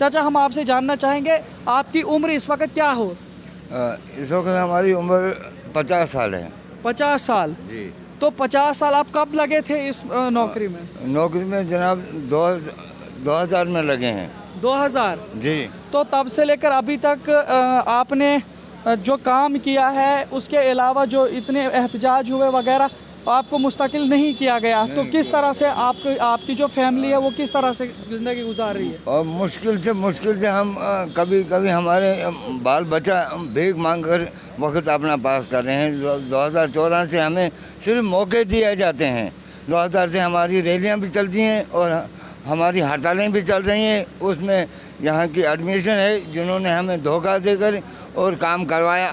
चाचा हम आपसे जानना चाहेंगे आपकी उम्र इस वक्त क्या हो? इस वक्त हमारी उम्र 50 साल है 50 साल। जी। तो 50 साल आप कब लगे थे इस नौकरी में? नौकरी में जनाब 2000 में लगे हैं 2000। जी। तो तब से लेकर अभी तक आपने जो काम किया है उसके अलावा जो इतने एहतजाज हुए वगैरह आपको मुस्तकिल नहीं किया गया, तो किस तरह से आपकी जो फैमिली है वो किस तरह से ज़िंदगी गुजार रही है? और मुश्किल से हम कभी कभी हमारे बाल बच्चा भीख मांग कर वक्त अपना पास कर रहे हैं। 2014 से हमें सिर्फ मौके दिए जाते हैं। 2000 से हमारी रैलियां भी चलती हैं और हमारी हड़तालें भी चल रही हैं। उसमें यहाँ की एडमिशन है जिन्होंने हमें धोखा देकर और काम करवाया।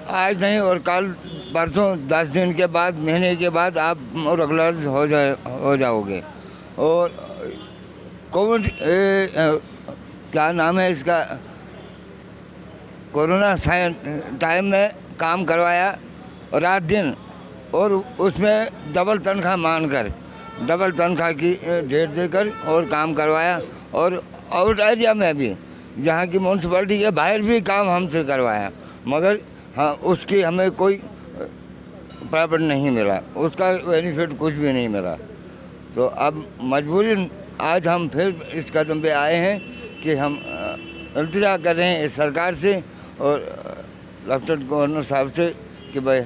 आज नहीं और कल परसों 10 दिन के बाद, महीने के बाद आप रेगुलर हो जाओगे। और कोविड क्या नाम है इसका, कोरोना टाइम में काम करवाया रात दिन, और उसमें डबल तनख्वाह की डेट देकर और काम करवाया। और आउट एरिया में भी, जहाँ की म्यूनसिपैलिटी के बाहर भी काम हमसे करवाया, मगर हाँ उसकी हमें कोई प्रॉफिट नहीं मिला, उसका बेनिफिट कुछ भी नहीं मिला। तो अब मजबूरी आज हम फिर इस कदम पे आए हैं कि हम इल्तिजा कर रहे हैं इस सरकार से और लेफ्टिनेंट गवर्नर साहब से कि भाई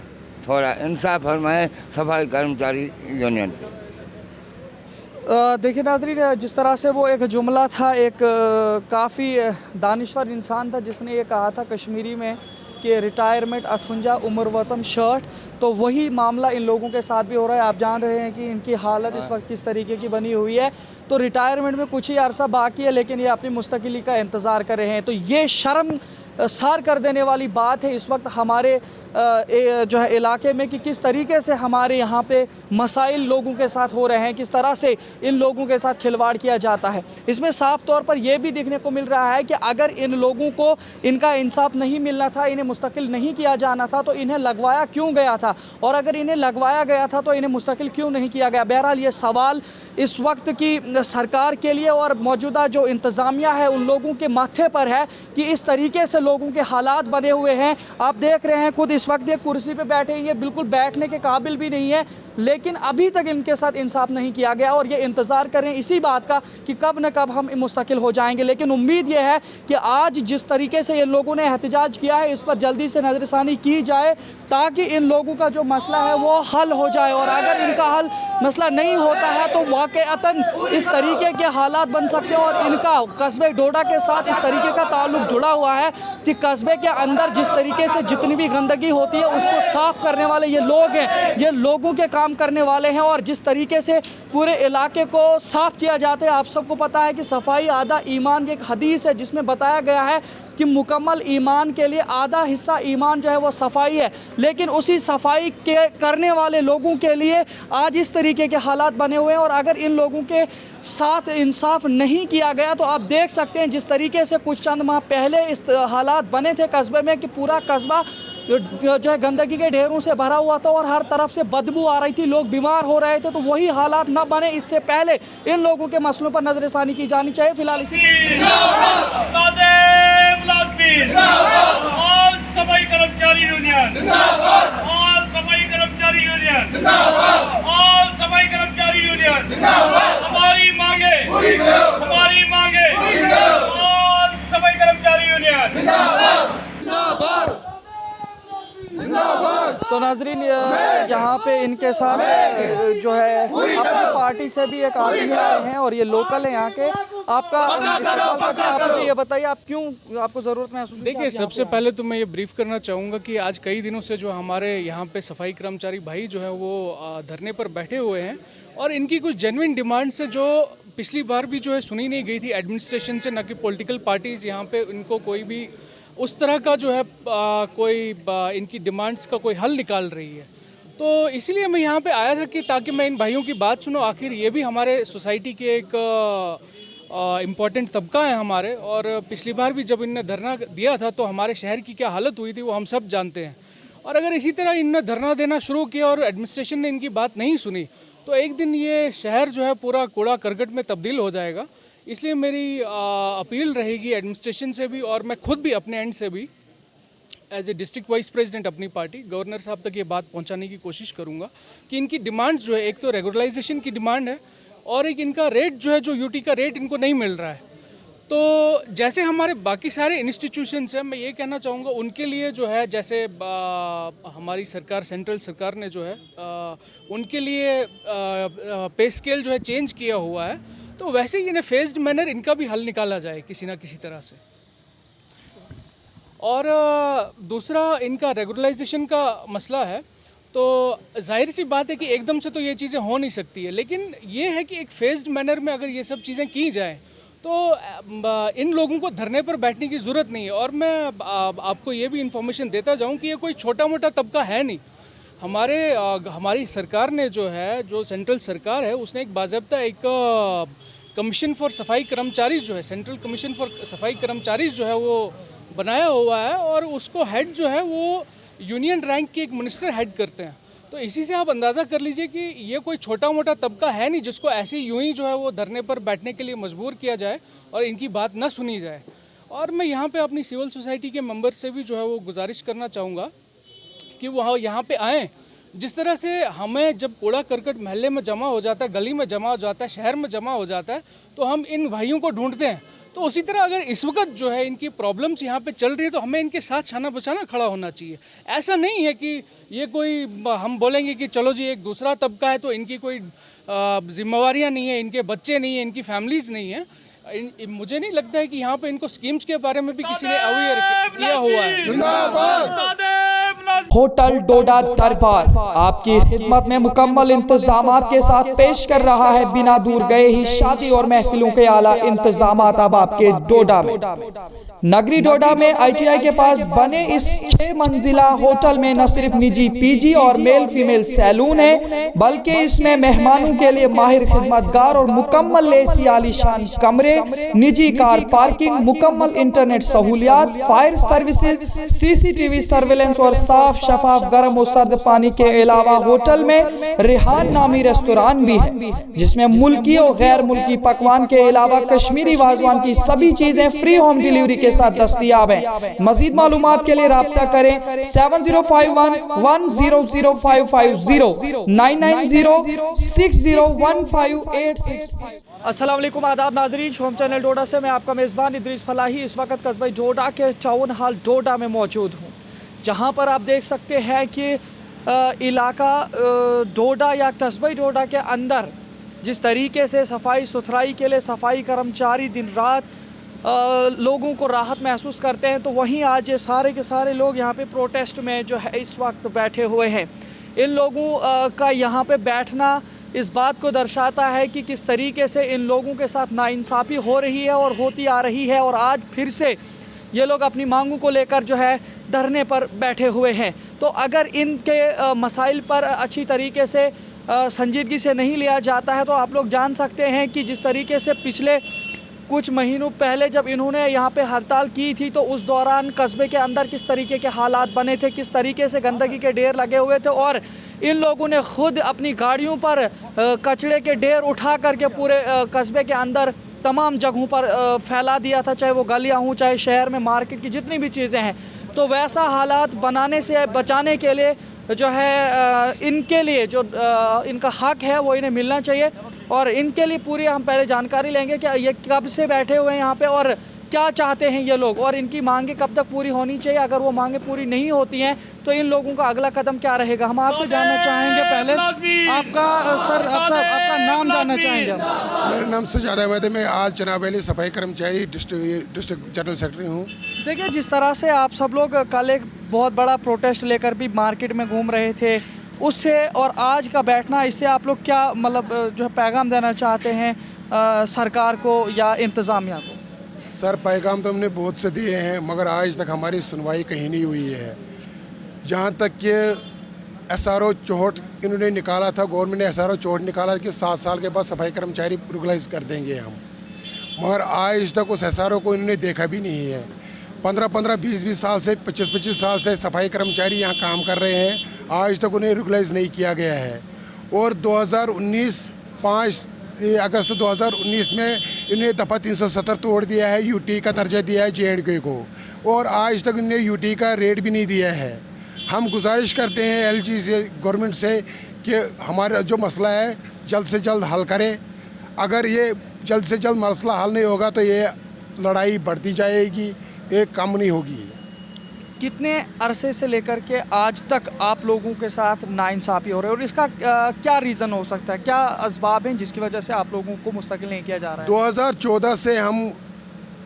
थोड़ा इंसाफ फरमाएं सफाई कर्मचारी यूनियन पे। देखिए नाज़रीन, जिस तरह से वो एक जुमला था, एक काफ़ी दानिश्वर इंसान था जिसने ये कहा था कश्मीरी में कि रिटायरमेंट 58 उम्र वचम शर्ट, तो वही मामला इन लोगों के साथ भी हो रहा है। आप जान रहे हैं कि इनकी हालत इस वक्त किस तरीके की बनी हुई है। तो रिटायरमेंट में कुछ ही अरसा बाकी है, लेकिन ये अपनी मुस्तकिली का इंतज़ार कर रहे हैं। तो ये शर्म सार कर देने वाली बात है इस वक्त हमारे जो है इलाके में कि किस तरीके से हमारे यहाँ पे मसाइल लोगों के साथ हो रहे हैं, किस तरह से इन लोगों के साथ खिलवाड़ किया जाता है। इसमें साफ तौर पर यह भी देखने को मिल रहा है कि अगर इन लोगों को इनका इंसाफ नहीं मिलना था, इन्हें मुस्तकिल नहीं किया जाना था, तो इन्हें लगवाया क्यों गया था, और अगर इन्हें लगवाया गया था तो इन्हें मुस्तकिल क्यों नहीं किया गया। बहरहाल ये सवाल इस वक्त की सरकार के लिए और मौजूदा जो इंतज़ामिया है उन लोगों के माथे पर है कि इस तरीके से लोगों के हालात बने हुए हैं। आप देख रहे हैं खुद इस वक्त ये कुर्सी पे बैठे हैं, ये बिल्कुल बैठने के काबिल भी नहीं है, लेकिन अभी तक इनके साथ इंसाफ नहीं किया गया और ये इंतज़ार कर रहे हैं इसी बात का कि कब न कब हम मुस्तकिल हो जाएंगे। लेकिन उम्मीद ये है कि आज जिस तरीके से ये लोगों ने एहतजाज किया है इस पर जल्दी से नज़रसानी की जाए ताकि इन लोगों का जो मसला है वो हल हो जाए। और अगर इनका मसला नहीं होता है तो वाक़अतन इस तरीके के हालात बन सकते हैं। और इनका कस्बे डोडा के साथ इस तरीके का ताल्लुक जुड़ा हुआ है कि कस्बे के अंदर जिस तरीके से जितनी भी गंदगी होती है उसको साफ़ करने वाले ये लोग हैं, ये लोगों के काम करने वाले हैं। और जिस तरीके से पूरे इलाके को साफ़ किया जाता है, आप सबको पता है कि सफाई आधा ईमान की एक हदीस है जिसमें बताया गया है कि मुकम्मल ईमान के लिए आधा हिस्सा ईमान जो है वो सफाई है। लेकिन उसी सफाई के करने वाले लोगों के लिए आज इस तरीके के हालात बने हुए हैं। और अगर इन लोगों के साथ इंसाफ नहीं किया गया तो आप देख सकते हैं जिस तरीके से कुछ चंद माह पहले इस हालात बने थे कस्बे में कि पूरा कस्बा जो है गंदगी के ढेरों से भरा हुआ था और हर तरफ से बदबू आ रही थी, लोग बीमार हो रहे थे। तो वही हालात न बने इससे पहले इन लोगों के मसलों पर नजरसानी की जानी चाहिए। फिलहाल इसी सफाई कर्मचारी यूनियन जिंदाबाद, ऑल सफाई कर्मचारी यूनियन जिंदाबाद, ऑल सफाई कर्मचारी यूनियन जिंदाबाद। हमारी मांगे पूरी करो, हमारी मांगे पूरी करो, ऑल सफाई कर्मचारी यूनियन जिंदाबाद, जिंदाबाद, जिंदाबाद। तो नाजरीन यहाँ पे इनके साथ जो है अपनी पार्टी से भी एक आदमी आए हैं और ये लोकल है यहाँ के। आपका इस्तेमाल करके आप मुझे ये बताइए आप क्यों आपको ज़रूरत महसूस हुई? देखिए, सबसे पहले तो मैं ये ब्रीफ करना चाहूँगा कि आज कई दिनों से जो हमारे यहाँ पे सफाई कर्मचारी भाई जो है वो धरने पर बैठे हुए हैं और इनकी कुछ जेन्युइन डिमांड से जो पिछली बार भी जो है सुनी नहीं गई थी एडमिनिस्ट्रेशन से, न कि पॉलिटिकल पार्टीज़ यहाँ पे इनको कोई भी उस तरह का जो है इनकी डिमांड्स का कोई हल निकाल रही है। तो इसीलिए मैं यहाँ पे आया था कि ताकि मैं इन भाइयों की बात सुनूं। आखिर ये भी हमारे सोसाइटी के एक इम्पॉर्टेंट तबका है हमारे, और पिछली बार भी जब इनने धरना दिया था तो हमारे शहर की क्या हालत हुई थी वो हम सब जानते हैं। और अगर इसी तरह इनने धरना देना शुरू किया और एडमिनिस्ट्रेशन ने इनकी बात नहीं सुनी तो एक दिन ये शहर जो है पूरा कूड़ा करकट में तब्दील हो जाएगा। इसलिए मेरी अपील रहेगी एडमिनिस्ट्रेशन से भी, और मैं खुद भी अपने एंड से भी as a district vice president अपनी पार्टी गवर्नर साहब तक ये बात पहुंचाने की कोशिश करूंगा कि इनकी डिमांड जो है, एक तो रेगुलराइजेशन की डिमांड है और एक इनका रेट जो है, जो यूटी का रेट इनको नहीं मिल रहा है। तो जैसे हमारे बाकी सारे इंस्टीट्यूशंस हैं, मैं ये कहना चाहूँगा उनके लिए जो है, जैसे हमारी सरकार, सेंट्रल सरकार ने जो है उनके लिए पे स्केल जो है चेंज किया हुआ है, तो वैसे ही इन्हें फेज्ड मैनर इनका भी हल निकाला जाए किसी ना किसी तरह से। और दूसरा इनका रेगुलराइजेशन का मसला है, तो जाहिर सी बात है कि एकदम से तो ये चीज़ें हो नहीं सकती है, लेकिन ये है कि एक फेज्ड मैनर में अगर ये सब चीज़ें की जाएँ तो इन लोगों को धरने पर बैठने की ज़रूरत नहीं है। और मैं आपको ये भी इन्फॉर्मेशन देता जाऊं कि ये कोई छोटा मोटा तबका है नहीं। हमारी सरकार ने जो है, जो सेंट्रल सरकार है, उसने एक बाज़ाब्ता एक कमीशन फॉर सफाई कर्मचारी जो है, सेंट्रल कमीशन फॉर सफाई कर्मचारी जो है वो बनाया हुआ है, और उसको हेड जो है वो यूनियन रैंक के एक मिनिस्टर हेड करते हैं। तो इसी से आप अंदाज़ा कर लीजिए कि ये कोई छोटा मोटा तबका है नहीं जिसको ऐसे यूं ही जो है वो धरने पर बैठने के लिए मजबूर किया जाए और इनकी बात ना सुनी जाए। और मैं यहाँ पे अपनी सिविल सोसाइटी के मेंबर से भी जो है वो गुजारिश करना चाहूँगा कि वो यहाँ पे आएँ। जिस तरह से हमें जब कूड़ा करकट महल्ले में जमा हो जाता है, गली में जमा हो जाता है, शहर में जमा हो जाता है, तो हम इन भाइयों को ढूंढते हैं, तो उसी तरह अगर इस वक्त जो है इनकी प्रॉब्लम्स यहाँ पे चल रही है तो हमें इनके साथ छाना बचाना खड़ा होना चाहिए। ऐसा नहीं है कि ये कोई हम बोलेंगे कि चलो जी एक दूसरा तबका है तो इनकी कोई जिम्मेवारियाँ नहीं है, इनके बच्चे नहीं हैं, इनकी फैमिलीज़ नहीं हैं। मुझे नहीं लगता है कि यहाँ पे इनको स्कीम्स के बारे में भी किसी ने अवेयर किया हुआ है। होटल डोडा दरबार आपकी खिदमत में मुकम्मल इंतजामात के साथ पेश कर रहा है बिना दूर गए ही शादी और महफिलों के आला इंतजामात अब आपके डोडा में। नगरी डोडा में ITI के पास बने इस 6 मंजिला होटल में न सिर्फ निजी PG और मेल फीमेल सैलून है, बल्कि इसमें मेहमानों के लिए माहिर खिदमतगार और मुकम्मल लेसी आलीशान कमरे, निजी कार पार्किंग, मुकम्मल इंटरनेट सहूलियात, फायर सर्विसेज, CCTV सर्वेलेंस और साफ शफाफ गर्म और सर्द पानी के अलावा होटल में रिहान नामी रेस्तोरां भी है, जिसमें मुल्की और गैर मुल्की पकवान के अलावा कश्मीरी वाजवान की सभी चीजें फ्री होम डिलीवरी के साथ दस्तयाब है। मजीद मालूमात के लिए राब्ता करें 7051100550 9906015865। अस्सलाम वालेकुम, आदाब नाजरीन, होम चैनल डोडा से मैं आपका मेज़बान इद्रीस फलाही इस वक्त कस्बा डोडा के टाउन हॉल डोडा में मौजूद हूँ, जहाँ पर आप देख सकते हैं कि इलाका डोडा या कस्बा डोडा के अंदर जिस तरीके से सफाई सुथराई के लिए सफाई कर्मचारी दिन रात लोगों को राहत महसूस करते हैं, तो वहीं आज ये सारे के सारे लोग यहाँ पे प्रोटेस्ट में जो है इस वक्त बैठे हुए हैं। इन लोगों का यहाँ पे बैठना इस बात को दर्शाता है कि किस तरीके से इन लोगों के साथ नाइंसाफ़ी हो रही है और होती आ रही है, और आज फिर से ये लोग अपनी मांगों को लेकर जो है धरने पर बैठे हुए हैं। तो अगर इनके मसाइल पर अच्छी तरीके से संजीदगी से नहीं लिया जाता है तो आप लोग जान सकते हैं कि जिस तरीके से पिछले कुछ महीनों पहले जब इन्होंने यहाँ पे हड़ताल की थी तो उस दौरान कस्बे के अंदर किस तरीके के हालात बने थे, किस तरीके से गंदगी के ढेर लगे हुए थे, और इन लोगों ने खुद अपनी गाड़ियों पर कचरे के ढेर उठा करके पूरे कस्बे के अंदर तमाम जगहों पर फैला दिया था, चाहे वो गलियाँ हों, चाहे शहर में मार्केट की जितनी भी चीज़ें हैं। तो वैसा हालात बनाने से बचाने के लिए जो है इनके लिए जो इनका हक है वो इन्हें मिलना चाहिए, और इनके लिए पूरी हम पहले जानकारी लेंगे कि ये कब से बैठे हुए हैं यहाँ पे और क्या चाहते हैं ये लोग, और इनकी मांगे कब तक पूरी होनी चाहिए। अगर वो मांगे पूरी नहीं होती हैं तो इन लोगों का अगला कदम क्या रहेगा। हम आपसे जानना चाहेंगे पहले आपका आपका नाम जानना चाहेंगे। मेरा नाम सजाद अहमद है, मैं आज जनाब अली सफाई कर्मचारी डिस्ट्रिक्ट जनरल सेक्रेटरी हूँ। देखिए, जिस तरह से आप सब लोग कल एक बहुत बड़ा प्रोटेस्ट लेकर भी मार्केट में घूम रहे थे, उससे और आज का बैठना, इससे आप लोग क्या मतलब जो है पैगाम देना चाहते हैं सरकार को या इंतज़ामिया को? सर, पैगाम तो हमने बहुत से दिए हैं, मगर आज तक हमारी सुनवाई कहीं नहीं हुई है। जहाँ तक कि SRO चौहट इन्होंने निकाला था, गवर्नमेंट ने SRO चौहट निकाला कि 7 साल के बाद सफाई कर्मचारी रेगुलराइज कर देंगे हम, मगर आज तक उस SRO को इन्होंने देखा भी नहीं है। 15-15, 20-20 साल से 25-25 साल से सफाई कर्मचारी यहाँ काम कर रहे हैं, आज तक उन्हें रेगुलराइज नहीं किया गया है। और 5 अगस्त 2019 में इन्होंने दफ़ा 370 तोड़ दिया है, यूटी का दर्जा दिया है JNK को, और आज तक इन्होंने यूटी का रेट भी नहीं दिया है। हम गुजारिश करते हैं LG से, गवर्नमेंट से, कि हमारा जो मसला है जल्द से जल्द हल करें। अगर ये जल्द से जल्द मसला हल नहीं होगा तो ये लड़ाई बढ़ती जाएगी, एक कम नहीं होगी। कितने अरसे से लेकर के आज तक आप लोगों के साथ नाइंसाफ़ी हो रही है और इसका क्या रीज़न हो सकता है, क्या असबाब हैं जिसकी वजह से आप लोगों को मुस्तकिल नहीं किया जा रहा है? 2014 से हम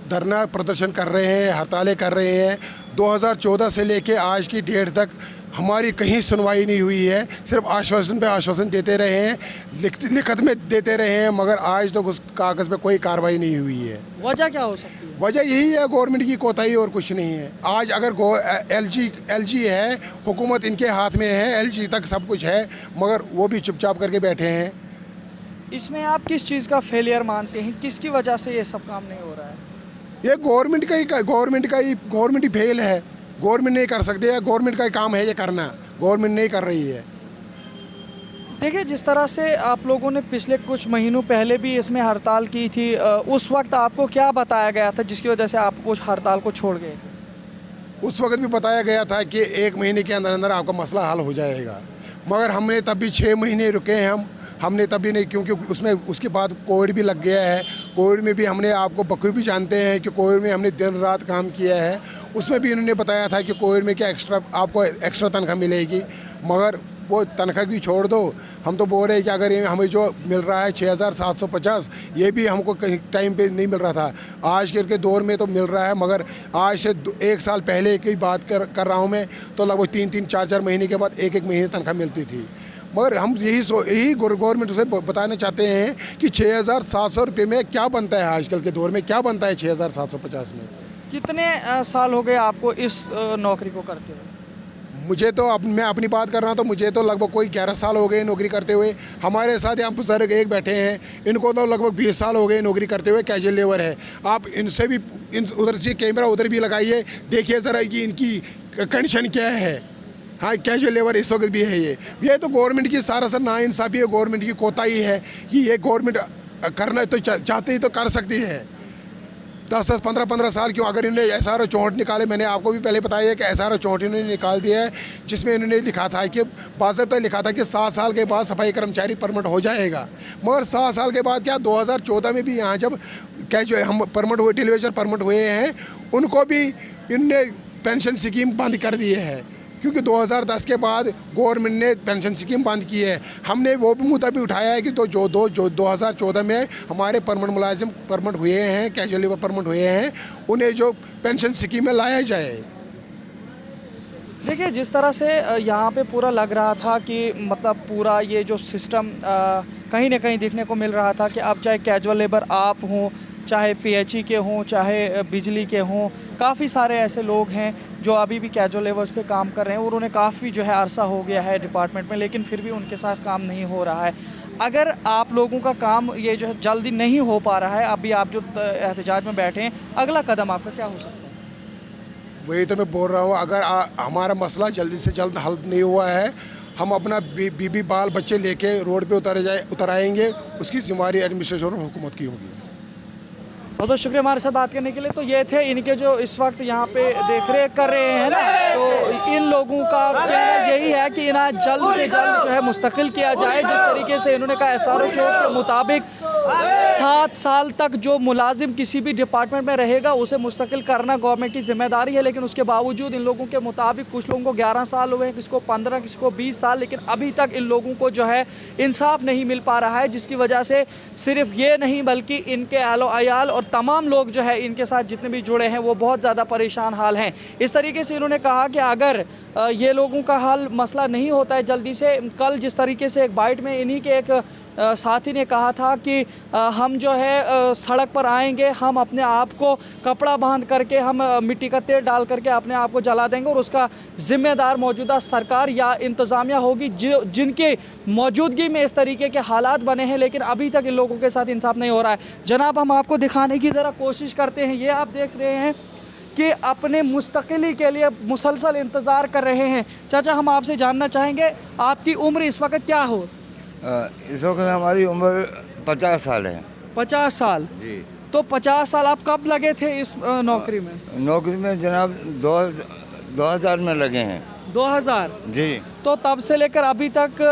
धरना प्रदर्शन कर रहे हैं, हड़तालें कर रहे हैं। 2014 से लेके आज की डेट तक हमारी कहीं सुनवाई नहीं हुई है, सिर्फ आश्वासन पे आश्वासन देते रहे हैं, लिखत में देते रहे हैं, मगर आज तक उस कागज़ पे कोई कार्रवाई नहीं हुई है। वजह क्या हो सकती है? वजह यही है गवर्नमेंट की कोताही और कुछ नहीं है। आज अगर LG है, हुकूमत इनके हाथ में है, LG तक सब कुछ है, मगर वो भी चुपचाप करके बैठे हैं। इसमें आप किस चीज़ का फेलियर मानते हैं, किसकी वजह से ये सब काम नहीं हो रहा है? ये गवर्नमेंट ही फेल है। गवर्नमेंट नहीं कर सकती है, गवर्नमेंट का ही काम है ये करना, गवर्नमेंट नहीं कर रही है। देखिए, जिस तरह से आप लोगों ने पिछले कुछ महीनों पहले भी इसमें हड़ताल की थी, उस वक्त आपको क्या बताया गया था जिसकी वजह से आप उस हड़ताल को छोड़ गए थे? उस वक्त भी बताया गया था कि 1 महीने के अंदर अंदर आपका मसला हल हो जाएगा, मगर हमने तब भी 6 महीने रुके हैं। हमने तब भी नहीं, क्योंकि उसमें उसके बाद कोविड भी लग गया है। कोविड में भी हमने, आपको बखूबी जानते हैं कि कोविड में हमने दिन रात काम किया है। उसमें भी इन्होंने बताया था कि कोविड में क्या आपको एक्स्ट्रा तनख्वाह मिलेगी, मगर वो तनख्वाह भी छोड़ दो। हम तो बोल रहे हैं कि अगर ये हमें जो मिल रहा है 6750, ये भी हमको कहीं टाइम पे नहीं मिल रहा था। आज के दौर में तो मिल रहा है, मगर आज से 1 साल पहले की बात कर रहा हूँ मैं, तो लगभग 3-3, 4-4 महीने के बाद 1-1 महीने तनख्वाह मिलती थी। मगर हम यही गवर्नमेंट से बताना चाहते हैं कि 6700 रुपये में क्या बनता है, आजकल के दौर में क्या बनता है 6750 में। कितने साल हो गए आपको इस नौकरी को करते हुए? मुझे तो मैं अपनी बात कर रहा हूँ तो मुझे तो लगभग कोई 11 साल हो गए नौकरी करते हुए। हमारे साथ यहाँ बुजुर्ग एक बैठे हैं, इनको तो लगभग 20 साल हो गए नौकरी करते हुए, कैजुअल लेबर है। आप इनसे भी उधर से कैमरा उधर भी लगाइए, देखिए ज़रा कि इनकी कंडीशन क्या है। हाँ, कैजुअल लेबर इस वक्त भी है। ये तो गवर्नमेंट की सरासर नाइंसाफ़ी है, गवर्नमेंट की कोताही है कि ये गवर्नमेंट करना तो चाहते ही तो कर सकती है। 10-10, 15-15 साल क्यों, अगर इन्होंने SRO 64 निकाले, मैंने आपको भी पहले बताया है कि SRO 64 इन्होंने निकाल दिया है, जिसमें इन्होंने लिखा था कि बाज़ाब्ता लिखा था कि 7 साल के बाद सफाई कर्मचारी परमिट हो जाएगा। मगर 7 साल के बाद क्या, 2014 में भी यहाँ जब कैजुअल हम परमिट हुए, टेलीविजन परमिट हुए हैं, उनको भी इनने पेंशन स्कीम बंद कर दिए है, क्योंकि 2010 के बाद गवर्नमेंट ने पेंशन स्कीम बंद की है। हमने वो भी मुद्दा भी उठाया है कि जो 2014 में हमारे परमानेंट मुलाजिम परमिट हुए हैं, कैजुअल लेबर परमिट हुए हैं, उन्हें जो पेंशन स्कीम में लाया जाए। देखिए, जिस तरह से यहाँ पे पूरा लग रहा था कि मतलब पूरा ये जो सिस्टम कहीं ना कहीं देखने को मिल रहा था कि अब चाहे कैजुअल लेबर आप हों, चाहे PHE के हों, चाहे बिजली के हों, काफ़ी सारे ऐसे लोग हैं जो अभी भी कैजुअल लेबर्स पे काम कर रहे हैं और उन्हें काफ़ी जो है अरसा हो गया है डिपार्टमेंट में, लेकिन फिर भी उनके साथ काम नहीं हो रहा है। अगर आप लोगों का काम ये जो है जल्दी नहीं हो पा रहा है, अभी आप जो एहतजाज में बैठे हैं, अगला कदम आपका क्या हो सकता है? वही तो मैं बोल रहा हूँ, अगर हमारा मसला जल्दी से जल्द हल नहीं हुआ है, हम अपना बीबी बाल बच्चे लेके रोड पे उतर आएंगे। उसकी जिम्मेदारी एडमिनिस्ट्रेशन और हुकूमत की होगी। बहुत बहुत शुक्रिया हमारे साथ बात करने के लिए। तो ये थे इनके जो इस वक्त यहाँ पे देख रेख कर रहे हैं ना, तो इन लोगों का कहना यही है कि इन्हें जल्द से जल्द जो है मुस्तकिल किया जाए। जिस तरीके से इन्होंने कहा SRO 64 के मुताबिक 7 साल तक जो मुलाजिम किसी भी डिपार्टमेंट में रहेगा उसे मुस्तकिल करना गवर्नमेंट की जिम्मेदारी है, लेकिन उसके बावजूद इन लोगों के मुताबिक कुछ लोगों को 11 साल हुए हैं, किसी को 15, किसी को 20 साल, लेकिन अभी तक इन लोगों को जो है इंसाफ नहीं मिल पा रहा है, जिसकी वजह से सिर्फ ये नहीं बल्कि इनके आलो अयाल और तमाम लोग जो है इनके साथ जितने भी जुड़े हैं वो बहुत ज़्यादा परेशान हाल हैं। इस तरीके से इन्होंने कहा कि अगर ये लोगों का हल मसला नहीं होता है जल्दी से, कल जिस तरीके से एक बाइट में इन्हीं के एक साथी ने कहा था कि हम जो है सड़क पर आएंगे, हम अपने आप को कपड़ा बांध करके, हम मिट्टी का तेल डाल करके अपने आप को जला देंगे और उसका ज़िम्मेदार मौजूदा सरकार या इंतज़ामिया होगी जिनके मौजूदगी में इस तरीके के हालात बने हैं, लेकिन अभी तक इन लोगों के साथ इंसाफ नहीं हो रहा है। जनाब, हम आपको दिखाने की ज़रा कोशिश करते हैं। ये आप देख रहे हैं कि अपने मुस्तकिली के लिए मुसलसल इंतज़ार कर रहे हैं। चाचा, हम आपसे जानना चाहेंगे आपकी उम्र इस वक्त क्या हो? इस वक्त हमारी उम्र 50 साल है। 50 साल जी। तो 50 साल आप कब लगे थे इस नौकरी में? नौकरी में जनाब 2000 में लगे हैं। 2000? जी। तो तब से लेकर अभी तक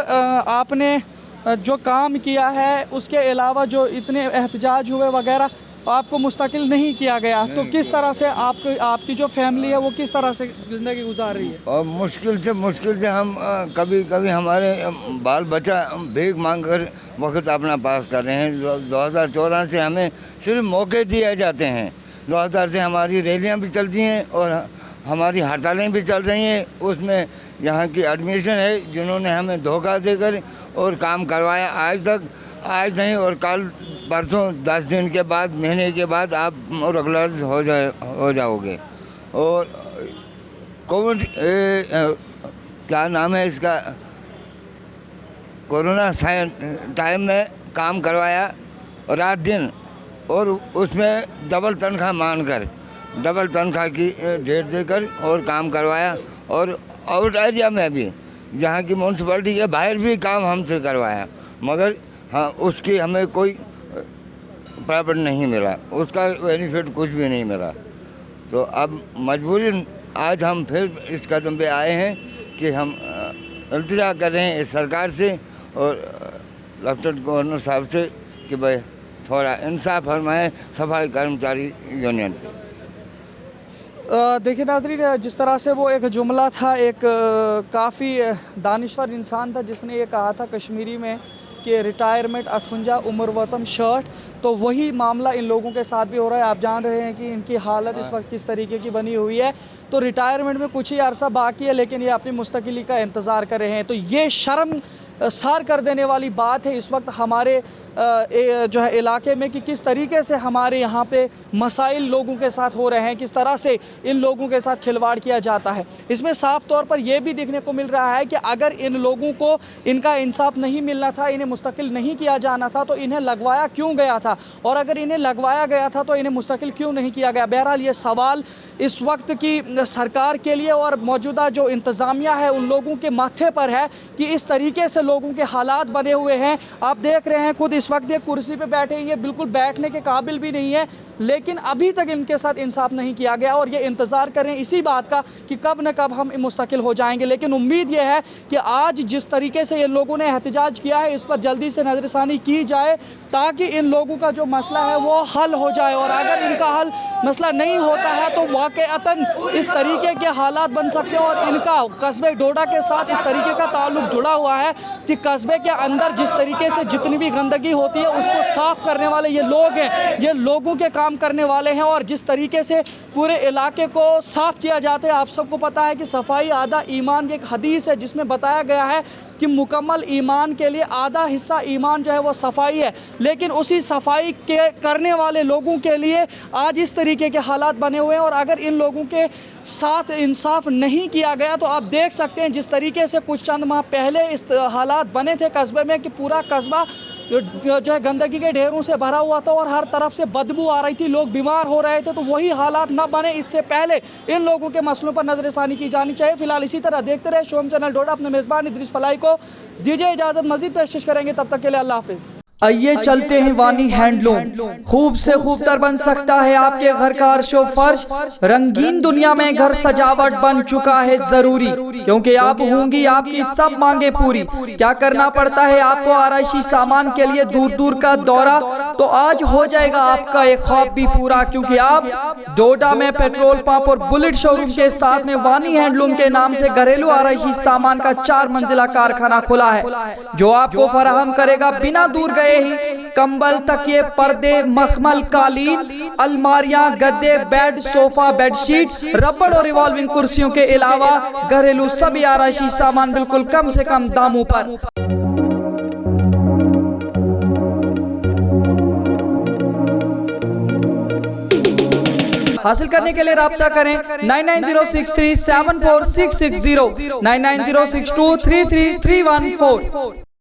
आपने जो काम किया है उसके अलावा जो इतने एहतजाज हुए वगैरह आपको मुस्तकिल नहीं किया गया, तो किस तरह से आपकी जो फैमिली है वो किस तरह से ज़िंदगी गुजार रही है? और मुश्किल से हम कभी कभी हमारे बाल बच्चा भीख मांग कर वक्त अपना पास कर रहे हैं। 2014 से हमें सिर्फ मौके दिए जाते हैं। 2000 से हमारी रैलियां भी चलती हैं और हमारी हड़तालें भी चल रही हैं। उसमें यहाँ की एडमिशन है जिन्होंने हमें धोखा देकर और काम करवाया। आज नहीं और कल परसों 10 दिन के बाद, महीने के बाद आप रेगुलर हो जाओगे। और कोविड क्या नाम है इसका, कोरोना टाइम में काम करवाया रात दिन, और उसमें डबल तनख्वाह की डेट देकर और काम करवाया। और आउट एरिया में भी, जहाँ की म्यूनसिपैलिटी के बाहर भी काम हमसे करवाया, मगर हाँ उसकी हमें कोई प्रॉफिट नहीं मिला, उसका बेनिफिट कुछ भी नहीं मिला। तो अब मजबूरन आज हम फिर इस कदम पे आए हैं कि हम इल्तिजा कर रहे हैं इस सरकार से और लेफ्टिनेंट गवर्नर साहब से कि भाई थोड़ा इंसाफ फरमाएं सफाई कर्मचारी यूनियन पे। देखिए नाज़रीन, जिस तरह से वो एक जुमला था, एक काफ़ी दानिश्वर इंसान था जिसने ये कहा था कश्मीरी में कि रिटायरमेंट 58 उम्र वचम शर्ट, तो वही मामला इन लोगों के साथ भी हो रहा है। आप जान रहे हैं कि इनकी हालत इस वक्त किस तरीके की बनी हुई है। तो रिटायरमेंट में कुछ ही अरसा बाकी है, लेकिन ये अपनी मुस्तकिली का इंतज़ार कर रहे हैं। तो ये शर्म सार कर देने वाली बात है इस वक्त हमारे जो है इलाके में कि किस तरीके से हमारे यहाँ पे मसाइल लोगों के साथ हो रहे हैं, किस तरह से इन लोगों के साथ खिलवाड़ किया जाता है। इसमें साफ तौर पर यह भी देखने को मिल रहा है कि अगर इन लोगों को इनका इंसाफ नहीं मिलना था, इन्हें मुस्तकिल नहीं किया जाना था, तो इन्हें लगवाया क्यों गया था, और अगर इन्हें लगवाया गया था तो इन्हें मुस्तकिल क्यों नहीं किया गया। बहरहाल ये सवाल इस वक्त की सरकार के लिए और मौजूदा जो इंतज़ामिया है उन लोगों के माथे पर है कि इस तरीके से लोगों के हालात बने हुए हैं। आप देख रहे हैं खुद इस वक्त ये कुर्सी पे बैठे हैं, ये बिल्कुल बैठने के काबिल भी नहीं है, लेकिन अभी तक इनके साथ इंसाफ नहीं किया गया और ये इंतज़ार कर रहे हैं इसी बात का कि कब न कब हम मुस्तकिल हो जाएंगे। लेकिन उम्मीद ये है कि आज जिस तरीके से ये लोगों ने एहतजाज किया है इस पर जल्दी से नज़रसानी की जाए ताकि इन लोगों का जो मसला है वो हल हो जाए। और अगर इनका मसला नहीं होता है तो वाक़अतन इस तरीके के हालात बन सकते हैं। और इनका कस्बे डोडा के साथ इस तरीके का ताल्लुक़ जुड़ा हुआ है कि कस्बे के अंदर जिस तरीके से जितनी भी गंदगी होती है उसको साफ़ करने वाले ये लोग हैं, ये लोगों के काम करने वाले हैं। और जिस तरीके से पूरे इलाके को साफ़ किया जाता है, आप सबको पता है कि सफाई आधा ईमान की एक हदीस है जिसमें बताया गया है कि मुकम्मल ईमान के लिए आधा हिस्सा ईमान जो है वो सफाई है। लेकिन उसी सफाई के करने वाले लोगों के लिए आज इस तरीके के हालात बने हुए हैं। और अगर इन लोगों के साथ इंसाफ नहीं किया गया तो आप देख सकते हैं जिस तरीके से कुछ चंद माह पहले इस हालात बने थे कस्बे में कि पूरा कस्बा जो है गंदगी के ढेरों से भरा हुआ था और हर तरफ से बदबू आ रही थी, लोग बीमार हो रहे थे। तो वही हालात न बने इससे पहले इन लोगों के मसलों पर नजरसानी की जानी चाहिए। फिलहाल इसी तरह देखते रहे शोम चैनल डोडा। अपने मेज़बान इद्रिस फलाई को दीजिए इजाज़त, मज़ीद पेश करेंगे, तब तक के लिए अल्लाह हाफिज़। आइए चलते हैं वानी हैंडलूम। खूब से खूबतर बन सकता है आपके घर का अर्शो फर्श। रंगीन दुनिया में घर सजावट बन चुका है जरूरी, क्योंकि आप होंगी आपकी सब मांगे पूरी। क्या करना पड़ता है आपको आराइशी सामान के लिए दूर दूर का दौरा, तो आज हो जाएगा आपका एक ख्वाब भी पूरा, क्योंकि आप डोडा में पेट्रोल पंप और बुलेट शोरूम के साथ में वानी हैंडलूम के नाम से घरेलू आराइशी सामान का 4 मंजिला कारखाना खुला है, जो आपको फराहम करेगा बिना दूर गए ही कंबल, तकिए, पर्दे, मखमल, कालीन, अलमारियां, गद्दे, बेड, सोफा, बेडशीट, रबड़ और रिवॉल्विंग कुर्सियों के अलावा घरेलू सभी आराइशी सामान बिल्कुल कम से कम दामों पर। हासिल करने के लिए राब्ता करें 9906374660, 9906233314।